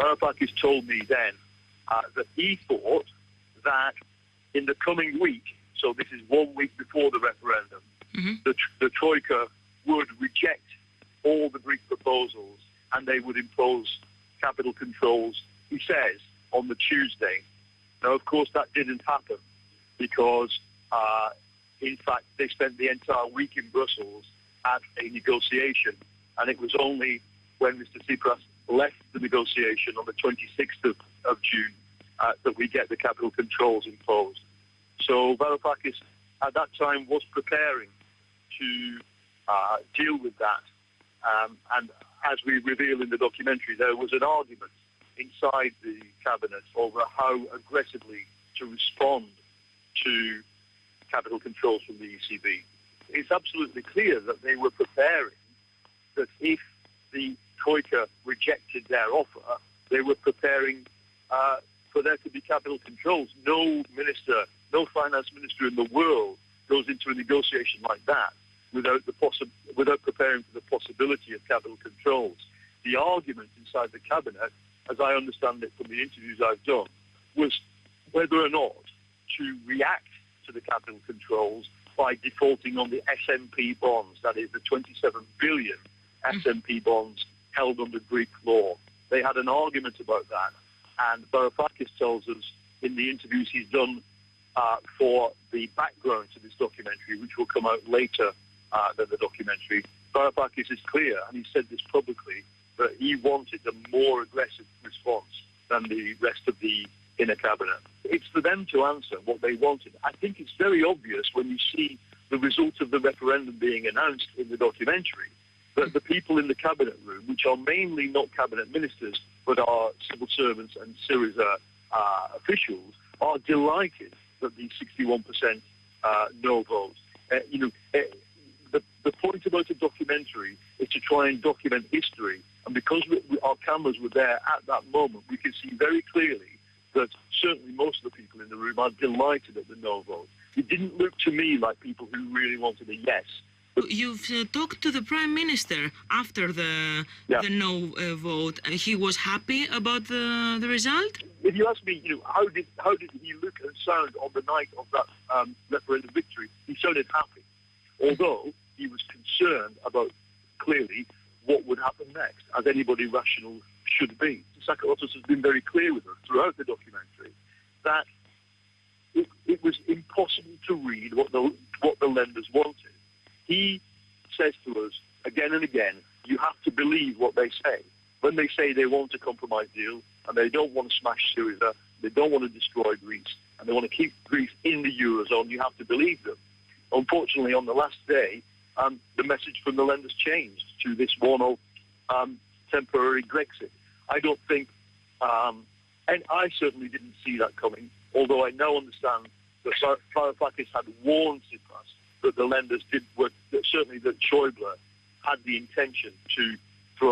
Varoufakis told me then that he thought that in the coming week, so this is 1 week before the referendum, the Troika would reject all the Greek proposals and they would impose capital controls, he says, on the Tuesday. Now, of course, that didn't happen because, in fact, they spent the entire week in Brussels at a negotiation, and it was only when Mr. Tsipras left the negotiation on the 26th of June that we get the capital controls imposed. So Varoufakis at that time was preparing to deal with that. And as we reveal in the documentary, there was an argument inside the cabinet over how aggressively to respond to capital controls from the ECB. It's absolutely clear that they were preparing that if the Troika rejected their offer, they were preparing for there to be capital controls. No minister, no finance minister in the world goes into a negotiation like that without preparing for the possibility of capital controls. The argument inside the cabinet, as I understand it from the interviews I've done, was whether or not to react to the capital controls by defaulting on the SMP bonds, that is the 27 billion SMP bonds held under Greek law. They had an argument about that, and Varoufakis tells us in the interviews he's done for the background to this documentary, which will come out later than the documentary, Varoufakis is clear, and he said this publicly, that he wanted a more aggressive response than the rest of the inner cabinet. It's for them to answer what they wanted. I think it's very obvious when you see the result of the referendum being announced in the documentary that the people in the cabinet room, which are mainly not cabinet ministers but are civil servants and Syriza officials, are delighted that the 61% no vote. The point about a documentary is to try and document history, and because our cameras were there at that moment, we can see very clearly that certainly most of the people in the room are delighted at the no vote. It didn't look to me like people who really wanted a yes. You've talked to the Prime Minister after the no vote. He was happy about the result? If you ask me, how did he look and sound on the night of that referendum victory? He sounded happy, although he was concerned about clearly what would happen next, as anybody rational should be. Tsakalotos has been very clear with us throughout the documentary that it was impossible to read what the lenders wanted. He says to us again and again, you have to believe what they say. When they say they want a compromise deal and they don't want to smash Syriza, they don't want to destroy Greece, and they want to keep Greece in the Eurozone, you have to believe them. Unfortunately, on the last day, the message from the lenders changed to this one of temporary Grexit. I don't think, and I certainly didn't see that coming, although I now understand that Varoufakis had warned Tsipras that the lenders that certainly that Schäuble had the intention to